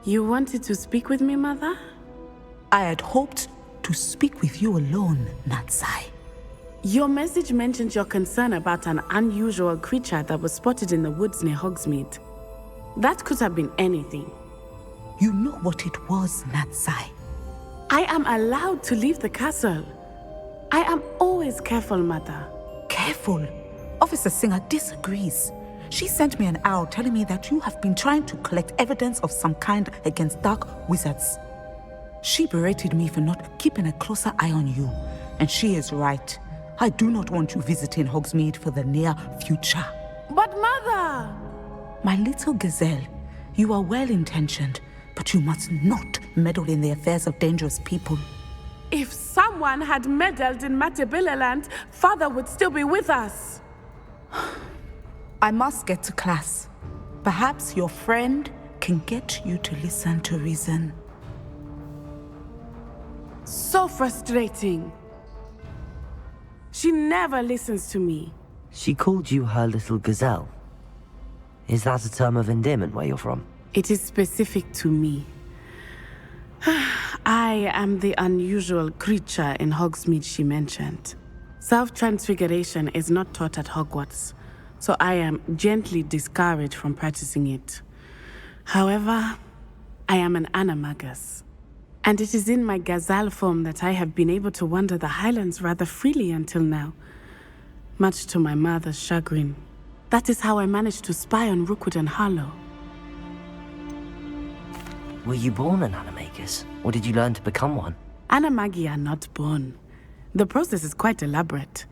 You wanted to speak with me, Mother? I had hoped to speak with you alone, Natsai. Your message mentioned your concern about an unusual creature that was spotted in the woods near Hogsmeade. That could have been anything. You know what it was, Natsai. I am allowed to leave the castle. I am always careful, Mother. Careful? Officer Singer disagrees. She sent me an owl telling me that you have been trying to collect evidence of some kind against dark wizards. She berated me for not keeping a closer eye on you, and she is right. I do not want you visiting Hogsmeade for the near future. But Mother! My little gazelle, you are well-intentioned, but you must not meddle in the affairs of dangerous people. If someone had meddled in Matabeleland, Father would still be with us. I must get to class. Perhaps your friend can get you to listen to reason. So frustrating. She never listens to me. She called you her little gazelle. Is that a term of endearment where you're from? It is specific to me. I am the unusual creature in Hogsmeade she mentioned. Self-transfiguration is not taught at Hogwarts, so I am gently discouraged from practicing it. However, I am an animagus, and it is in my gazelle form that I have been able to wander the highlands rather freely until now, much to my mother's chagrin. That is how I managed to spy on Rookwood and Harlow. Were you born an animagus, or did you learn to become one? Animagi are not born. The process is quite elaborate.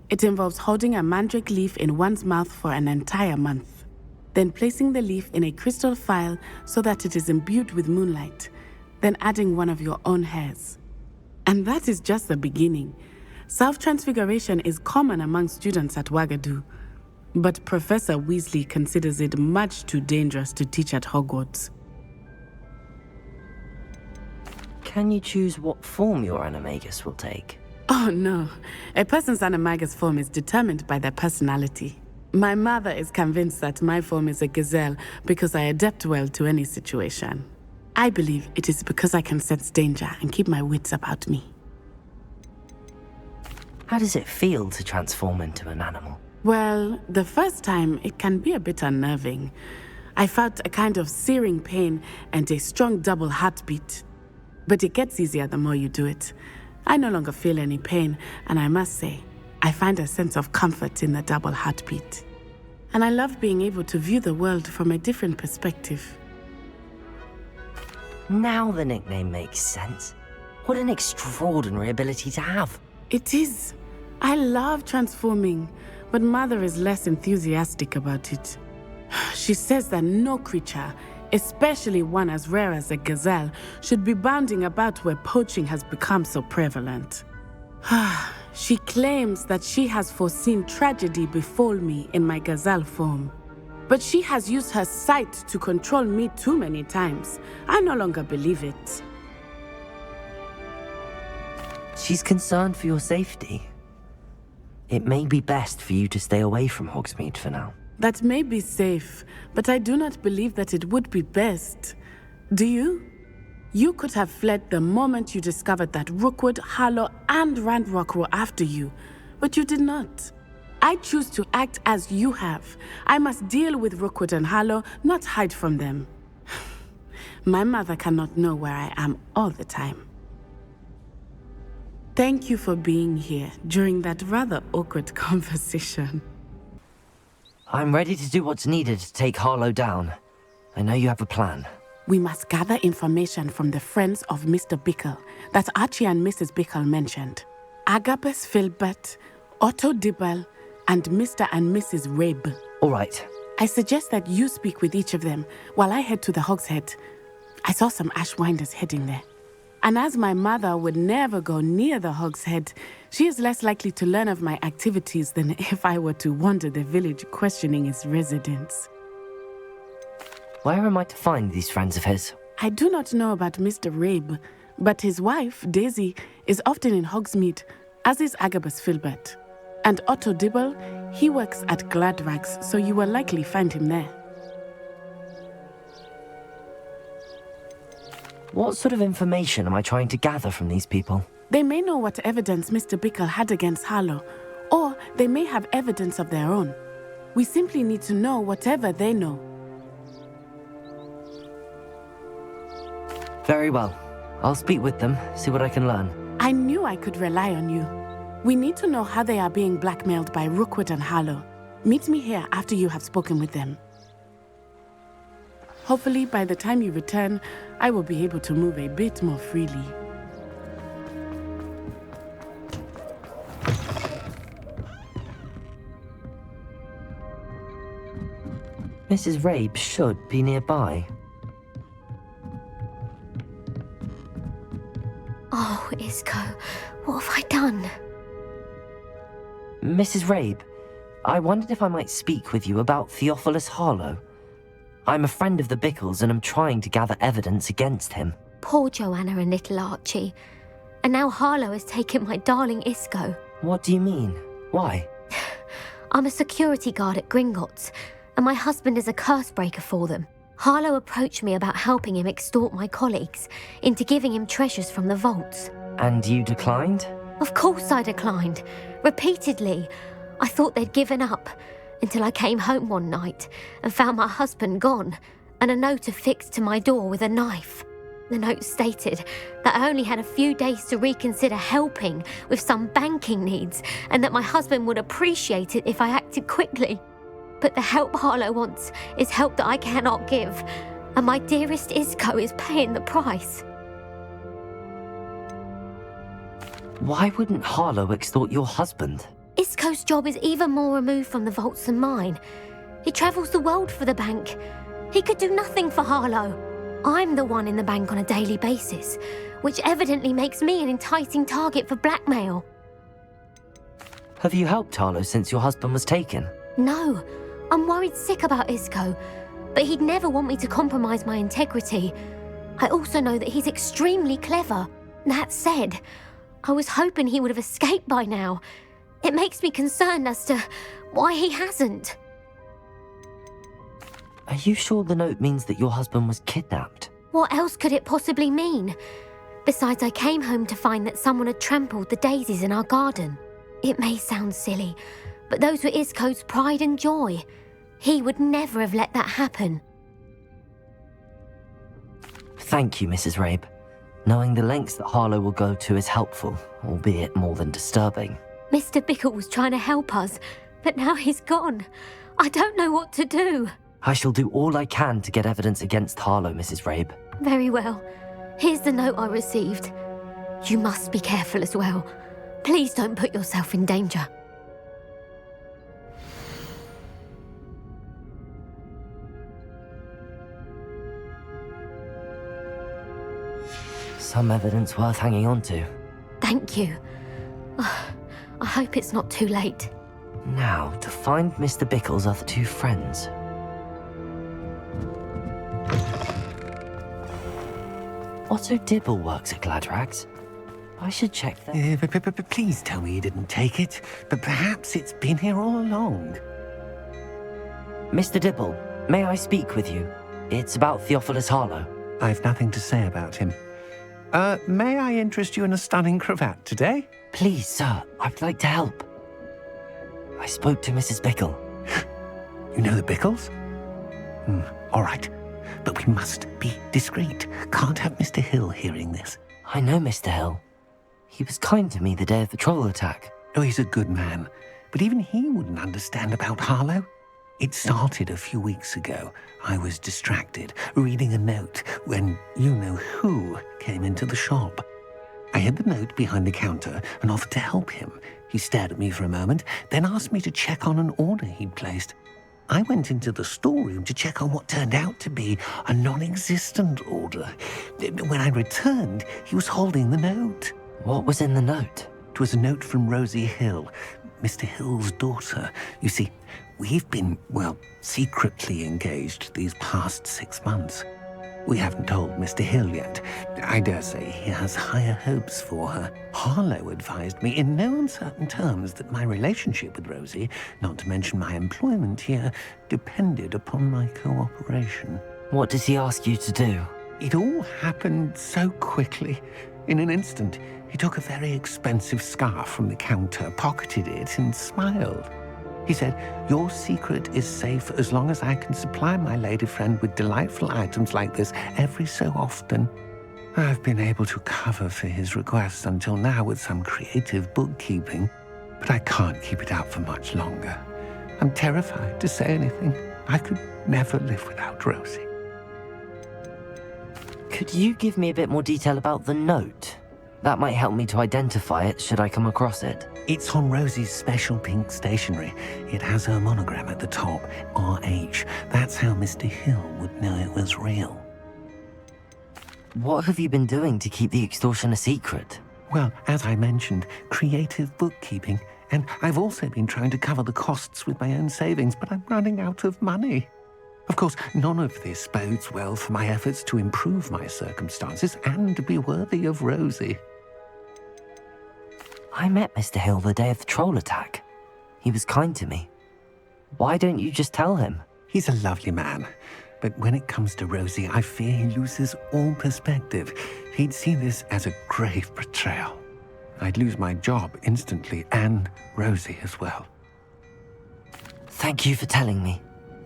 It involves holding a mandrake leaf in one's mouth for an entire month, then placing the leaf in a crystal phial so that it is imbued with moonlight, then adding one of your own hairs. And that is just the beginning. Self-transfiguration is common among students at Wagadu, but Professor Weasley considers it much too dangerous to teach at Hogwarts. Can you choose what form your animagus will take? Oh no, a person's animagus form is determined by their personality. My mother is convinced that my form is a gazelle because I adapt well to any situation. I believe it is because I can sense danger and keep my wits about me. How does it feel to transform into an animal? Well, the first time it can be a bit unnerving. I felt a kind of searing pain and a strong double heartbeat. But it gets easier the more you do it. I no longer feel any pain, and I must say, I find a sense of comfort in the double heartbeat. And I love being able to view the world from a different perspective. Now the nickname makes sense. What an extraordinary ability to have. It is. I love transforming, but Mother is less enthusiastic about it. She says that no creature, especially one as rare as a gazelle, should be bounding about where poaching has become so prevalent. She claims that she has foreseen tragedy befall me in my gazelle form. But she has used her sight to control me too many times. I no longer believe it. She's concerned for your safety. It may be best for you to stay away from Hogsmeade for now. That may be safe, but I do not believe that it would be best. Do you? You could have fled the moment you discovered that Rookwood, Harlow, and Ranrock were after you, but you did not. I choose to act as you have. I must deal with Rookwood and Harlow, not hide from them. My mother cannot know where I am all the time. Thank you for being here during that rather awkward conversation. I'm ready to do what's needed to take Harlow down. I know you have a plan. We must gather information from the friends of Mr. Bickle that Archie and Mrs. Bickle mentioned. Agabus Filbert, Otto Dibble, and Mr. and Mrs. Rabe. All right. I suggest that you speak with each of them while I head to the Hogshead. I saw some Ashwinders heading there. And as my mother would never go near the Hogshead, she is less likely to learn of my activities than if I were to wander the village questioning its residents. Where am I to find these friends of his? I do not know about Mr. Rabe, but his wife, Daisy, is often in Hogsmeade, as is Agabus Filbert. And Otto Dibble, he works at Gladrags, so you will likely find him there. What sort of information am I trying to gather from these people? They may know what evidence Mr. Bickle had against Harlow, or they may have evidence of their own. We simply need to know whatever they know. Very well. I'll speak with them, see what I can learn. I knew I could rely on you. We need to know how they are being blackmailed by Rookwood and Harlow. Meet me here after you have spoken with them. Hopefully, by the time you return, I will be able to move a bit more freely. Mrs. Rabe should be nearby. Oh, Isco, what have I done? Mrs. Rabe, I wondered if I might speak with you about Theophilus Harlow. I'm a friend of the Bickles and I'm trying to gather evidence against him. Poor Joanna and little Archie. And now Harlow has taken my darling Isco. What do you mean? Why? I'm a security guard at Gringotts, and my husband is a curse breaker for them. Harlow approached me about helping him extort my colleagues into giving him treasures from the vaults. And you declined? Of course I declined. Repeatedly. I thought they'd given up, until I came home one night and found my husband gone, and a note affixed to my door with a knife. The note stated that I only had a few days to reconsider helping with some banking needs, and that my husband would appreciate it if I acted quickly. But the help Harlow wants is help that I cannot give, and my dearest Isco is paying the price. Why wouldn't Harlow extort your husband? Isco's job is even more removed from the vaults than mine. He travels the world for the bank. He could do nothing for Harlow. I'm the one in the bank on a daily basis, which evidently makes me an enticing target for blackmail. Have you helped Harlow since your husband was taken? No, I'm worried sick about Isco, but he'd never want me to compromise my integrity. I also know that he's extremely clever. That said, I was hoping he would have escaped by now. It makes me concerned as to why he hasn't. Are you sure the note means that your husband was kidnapped? What else could it possibly mean? Besides, I came home to find that someone had trampled the daisies in our garden. It may sound silly, but those were Isco's pride and joy. He would never have let that happen. Thank you, Mrs. Rabe. Knowing the lengths that Harlow will go to is helpful, albeit more than disturbing. Mr. Bickle was trying to help us, but now he's gone. I don't know what to do. I shall do all I can to get evidence against Harlow, Mrs. Rabe. Very well. Here's the note I received. You must be careful as well. Please don't put yourself in danger. Some evidence worth hanging on to. Thank you. I hope it's not too late. Now, to find Mr. Bickle's other two friends. Otto Dibble works at Gladrags. I should check that. Please tell me you didn't take it, but perhaps it's been here all along. Mr. Dibble, may I speak with you? It's about Theophilus Harlow. I've nothing to say about him. May I interest you in a stunning cravat today? Please, sir, I'd like to help. I spoke to Mrs. Bickle. You know the Bickles? All right, but we must be discreet. Can't have Mr. Hill hearing this. I know Mr. Hill. He was kind to me the day of the troll attack. Oh, he's a good man, but even he wouldn't understand about Harlow. It started a few weeks ago. I was distracted, reading a note, when you-know-who came into the shop. I hid the note behind the counter and offered to help him. He stared at me for a moment, then asked me to check on an order he'd placed. I went into the storeroom to check on what turned out to be a non-existent order. When I returned, he was holding the note. What was in the note? It was a note from Rosie Hill, Mr. Hill's daughter. You see, we've been, secretly engaged these past 6 months. We haven't told Mr. Hill yet. I dare say he has higher hopes for her. Harlow advised me in no uncertain terms that my relationship with Rosie, not to mention my employment here, depended upon my cooperation. What does he ask you to do? It all happened so quickly. In an instant, he took a very expensive scarf from the counter, pocketed it, and smiled. He said, "Your secret is safe as long as I can supply my lady friend with delightful items like this every so often." I've been able to cover for his requests until now with some creative bookkeeping, but I can't keep it up for much longer. I'm terrified to say anything. I could never live without Rosie. Could you give me a bit more detail about the note? That might help me to identify it should I come across it. It's on Rosie's special pink stationery. It has her monogram at the top, RH. That's how Mr. Hill would know it was real. What have you been doing to keep the extortion a secret? Well, as I mentioned, creative bookkeeping. And I've also been trying to cover the costs with my own savings, but I'm running out of money. Of course, none of this bodes well for my efforts to improve my circumstances and to be worthy of Rosie. I met Mr. Hill the day of the troll attack. He was kind to me. Why don't you just tell him? He's a lovely man, but when it comes to Rosie, I fear he loses all perspective. He'd see this as a grave betrayal. I'd lose my job instantly, and Rosie as well. Thank you for telling me.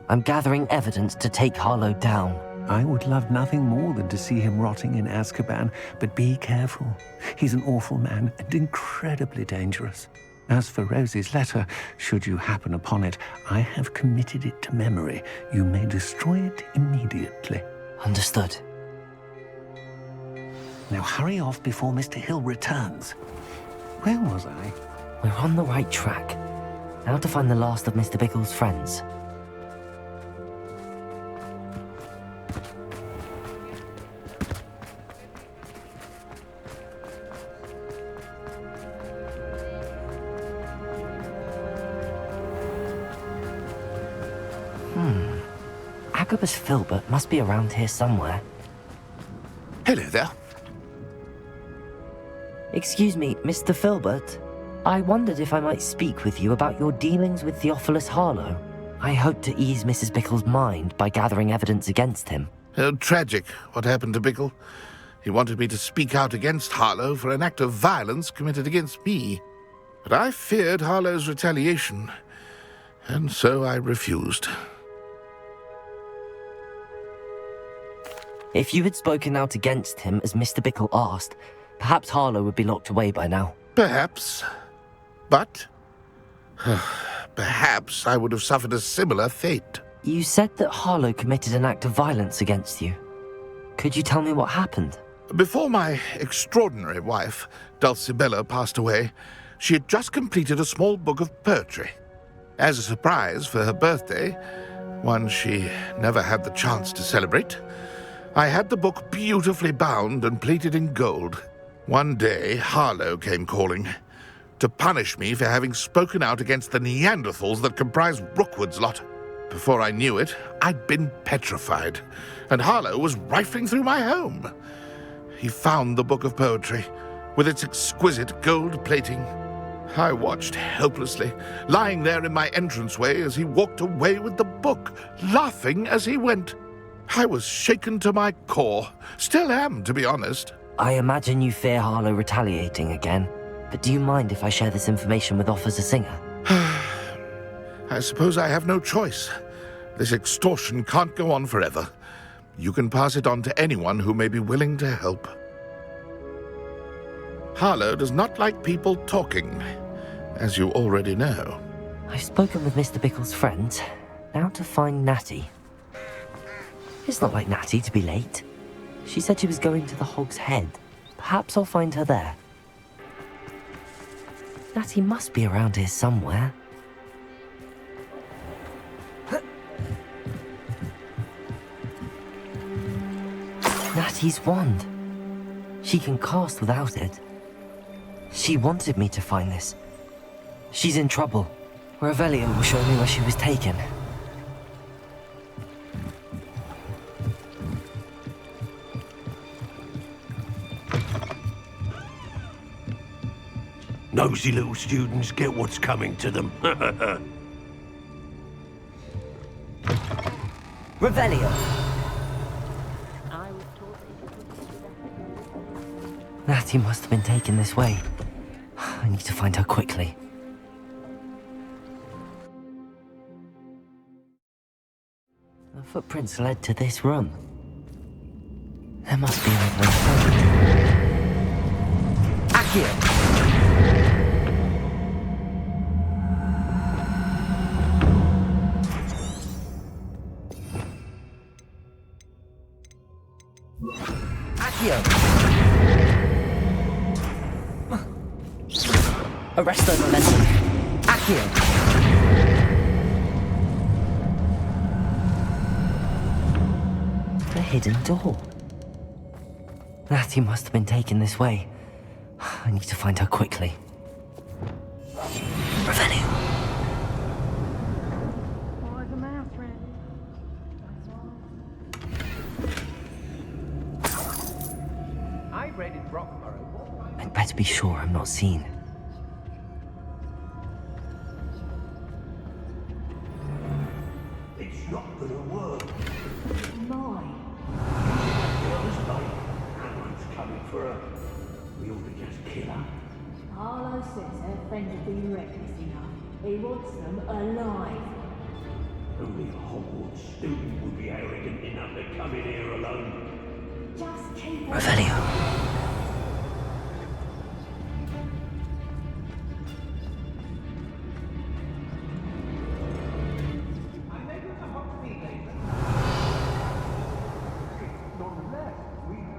I'm gathering evidence to take Harlow down. I would love nothing more than to see him rotting in Azkaban, but be careful. He's an awful man and incredibly dangerous. As for Rosie's letter, should you happen upon it, I have committed it to memory. You may destroy it immediately. Understood. Now hurry off before Mr. Hill returns. Where was I? We're on the right track. Now to find the last of Mr. Bickle's friends. Agabus Filbert must be around here somewhere. Hello there. Excuse me, Mr. Filbert. I wondered if I might speak with you about your dealings with Theophilus Harlow. I hope to ease Mrs. Bickle's mind by gathering evidence against him. Tragic what happened to Bickle. He wanted me to speak out against Harlow for an act of violence committed against me. But I feared Harlow's retaliation, and so I refused. If you had spoken out against him as Mr. Bickle asked, perhaps Harlow would be locked away by now. Perhaps. But perhaps I would have suffered a similar fate. You said that Harlow committed an act of violence against you. Could you tell me what happened? Before my extraordinary wife, Dulcibella, passed away, she had just completed a small book of poetry. As a surprise for her birthday, one she never had the chance to celebrate, I had the book beautifully bound and plated in gold. One day, Harlow came calling to punish me for having spoken out against the Neanderthals that comprise Rookwood's lot. Before I knew it, I'd been petrified, and Harlow was rifling through my home. He found the book of poetry, with its exquisite gold plating. I watched helplessly, lying there in my entranceway as he walked away with the book, laughing as he went. I was shaken to my core. Still am, to be honest. I imagine you fear Harlow retaliating again, but do you mind if I share this information with Officer Singer? I suppose I have no choice. This extortion can't go on forever. You can pass it on to anyone who may be willing to help. Harlow does not like people talking, as you already know. I've spoken with Mr. Bickle's friends. Now to find Natty. It's not like Natty to be late. She said she was going to the Hog's Head. Perhaps I'll find her there. Natty must be around here somewhere. Natty's wand. She can cast without it. She wanted me to find this. She's in trouble. Revelio will show me where she was taken. Nosy little students get what's coming to them. Revelio! Natty must have been taken this way. I need to find her quickly. The footprints led to this room. There must be another way. Accio! Arrest the momentum. Accio! The hidden door. Natty must have been taken this way. I need to find her quickly. Revelio! I'd better be sure I'm not seen. It's not gonna work. My. Girl's late. Everyone's coming for her. We ought to just kill her. Harlow says her friend will be reckless enough. He wants them alive. Only a Hogwarts student would be arrogant enough to come in here alone. Just keep Revelio!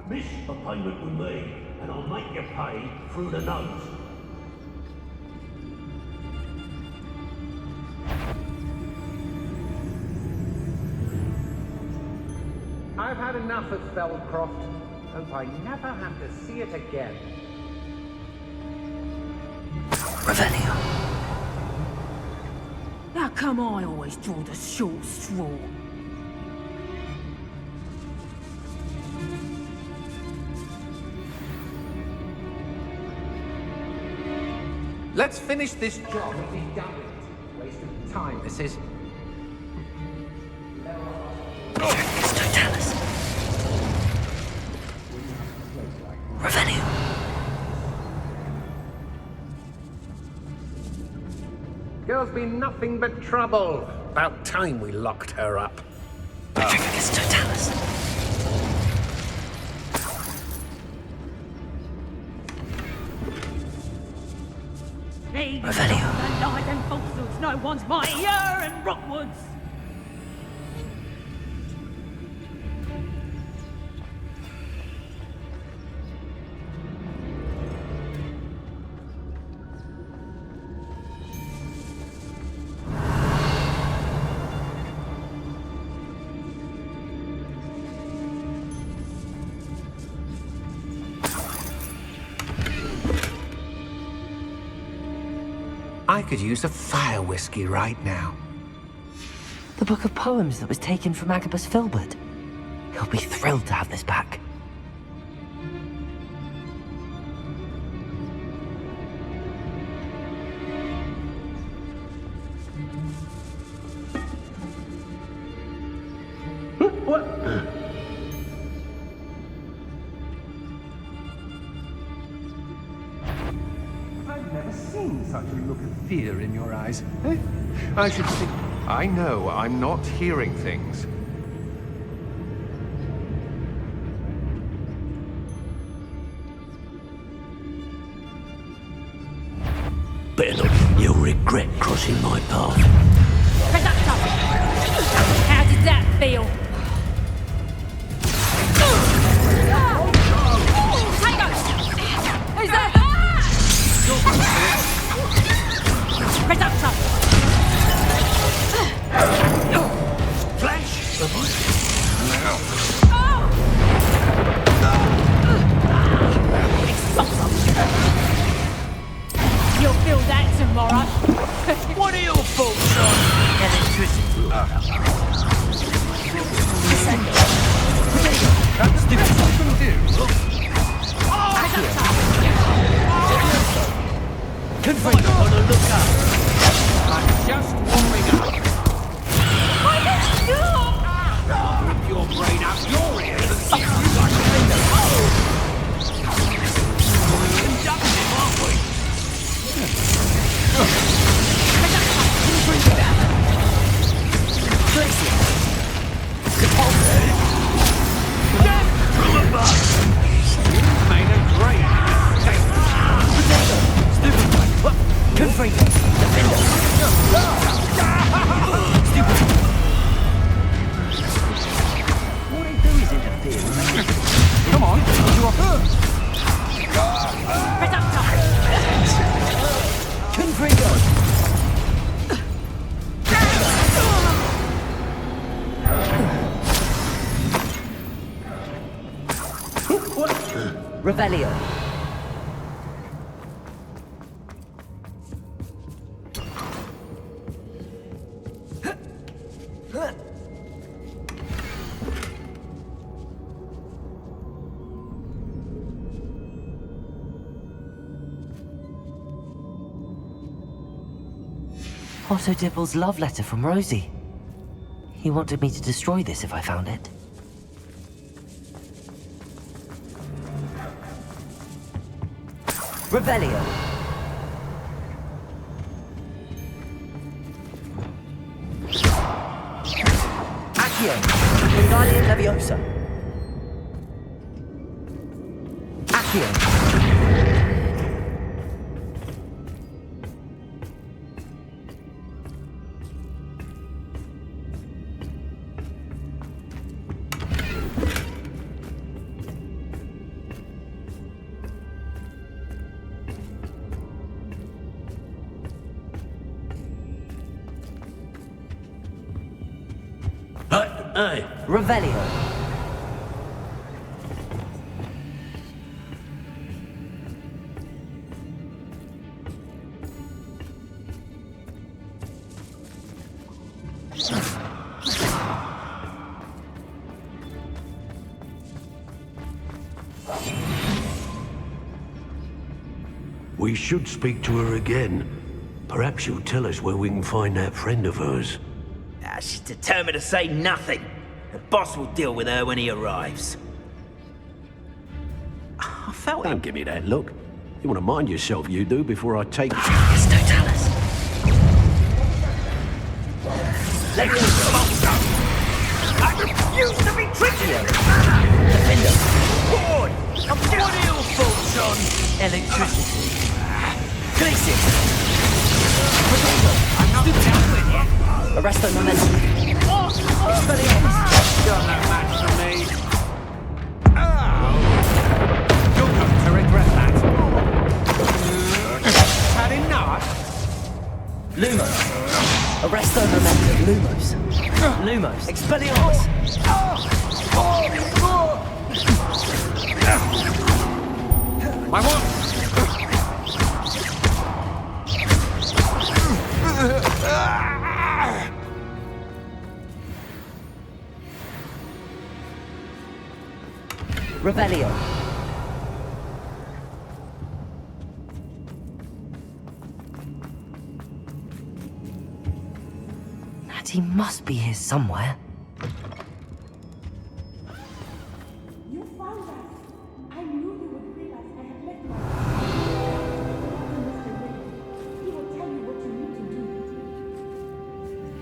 Miss a payment with me, and I'll make you pay through the nose. I've had enough of Feldcroft. Hope I never have to see it again. Revelio! How come I always draw the short straw? Let's finish this job and be done with it. Waste of time, this is. Totalis. Revelio. Girl's been nothing but trouble. About time we locked her up. Petrificus Totalis. Revelio. The light and falsehoods, no one's mightier and Rockwoods. I could use a fire whiskey right now. The book of poems that was taken from Agabus Filbert. He'll be thrilled to have this back. I've never seen such a look of fear in your eyes. Eh? I should think. I know, I'm not hearing things. Better not. You'll regret crossing my path. How did that feel? Who's that? Reductor! Flash! You'll feel that tomorrow. What are your thoughts on electricity? That's stupid. What can we do? Revelio. Otto Dibble's love letter from Rosie. He wanted me to destroy this if I found it. Revelio. Accio. Wingardium Leviosa. Accio. Hey! Revelio. We should speak to her again. Perhaps she'll tell us where we can find that friend of hers. She's determined to say nothing. The boss will deal with her when he arrives. I felt Don't give me that look. You want to mind yourself, you do, before I take... It's Totalis. Let go! I refuse to be tricked! Defender! Board! What are your thoughts on electricity? Crisis! I'm not done with you! Arresto Momentum. You're no match for me. Oh! You're going to regret that. Had enough? Lumos. Arresto Momentum. Lumos. Lumos. Expelliarmus. My what? Revelio. Natty must be here somewhere. You found us. I knew you would free us. I had left my... Mr. Wade, he will tell you what you need to do.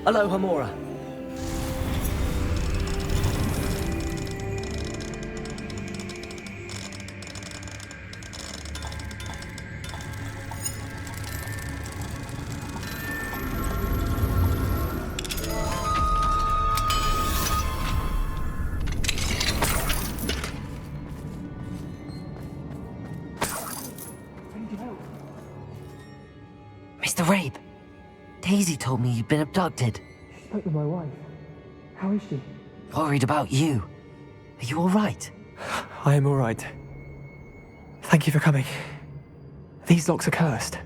Hello, Hamora. Mr. Rabe, Daisy told me you'd been abducted. She spoke with my wife. How is she? Worried about you. Are you all right? I am all right. Thank you for coming. These locks are cursed,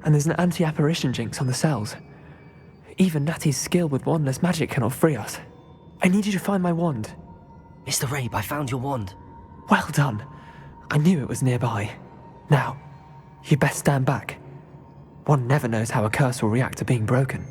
and there's an anti-apparition jinx on the cells. Even Natty's skill with wandless magic cannot free us. I need you to find my wand. Mr. Rabe, I found your wand. Well done. I knew it was nearby. Now, you best stand back. One never knows how a curse will react to being broken.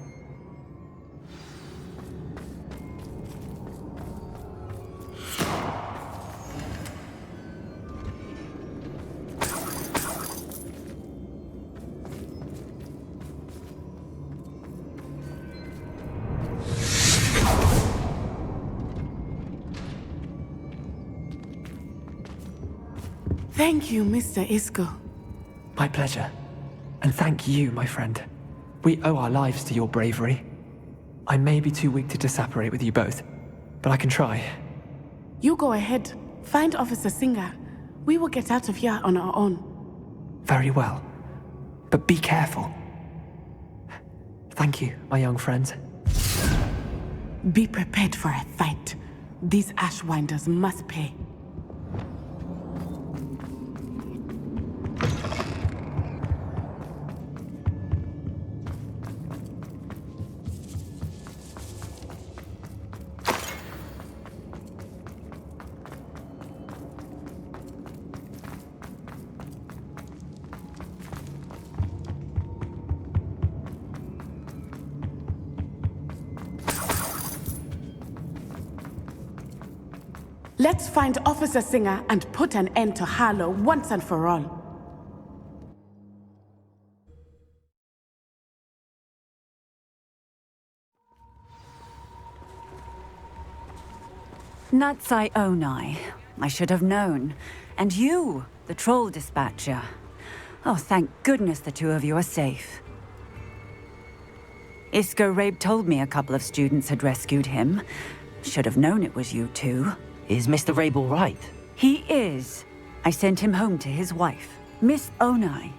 Thank you, Mr. Isco. My pleasure. And thank you, my friend. We owe our lives to your bravery. I may be too weak to disapparate with you both, but I can try. You go ahead. Find Officer Singer. We will get out of here on our own. Very well. But be careful. Thank you, my young friends. Be prepared for a fight. These Ashwinders must pay. Let's find Officer Singer and put an end to Harlow once and for all. Natsai Onai. I should have known. And you, the troll dispatcher. Oh, thank goodness the two of you are safe. Isco Rabe told me a couple of students had rescued him. Should have known it was you two. Is Mr. Rabe all right? He is. I sent him home to his wife. Miss Onai,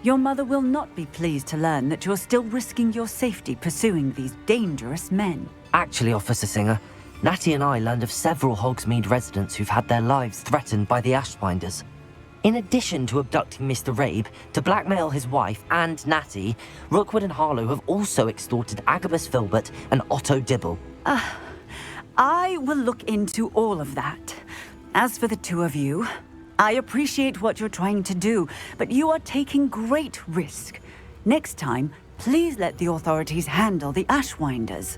your mother will not be pleased to learn that you're still risking your safety pursuing these dangerous men. Actually, Officer Singer, Natty and I learned of several Hogsmeade residents who've had their lives threatened by the Ashbinders. In addition to abducting Mr. Rabe, to blackmail his wife and Natty, Rookwood and Harlow have also extorted Agabus Filbert and Otto Dibble. I will look into all of that. As for the two of you, I appreciate what you're trying to do, but you are taking great risk. Next time, please let the authorities handle the Ashwinders.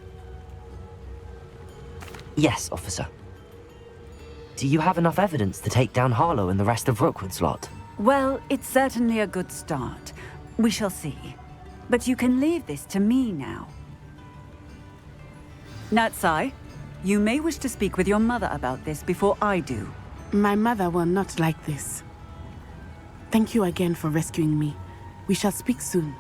Yes, officer. Do you have enough evidence to take down Harlow and the rest of Rookwood's lot? Well, it's certainly a good start. We shall see. But you can leave this to me now. Natsai, you may wish to speak with your mother about this before I do. My mother will not like this. Thank you again for rescuing me. We shall speak soon.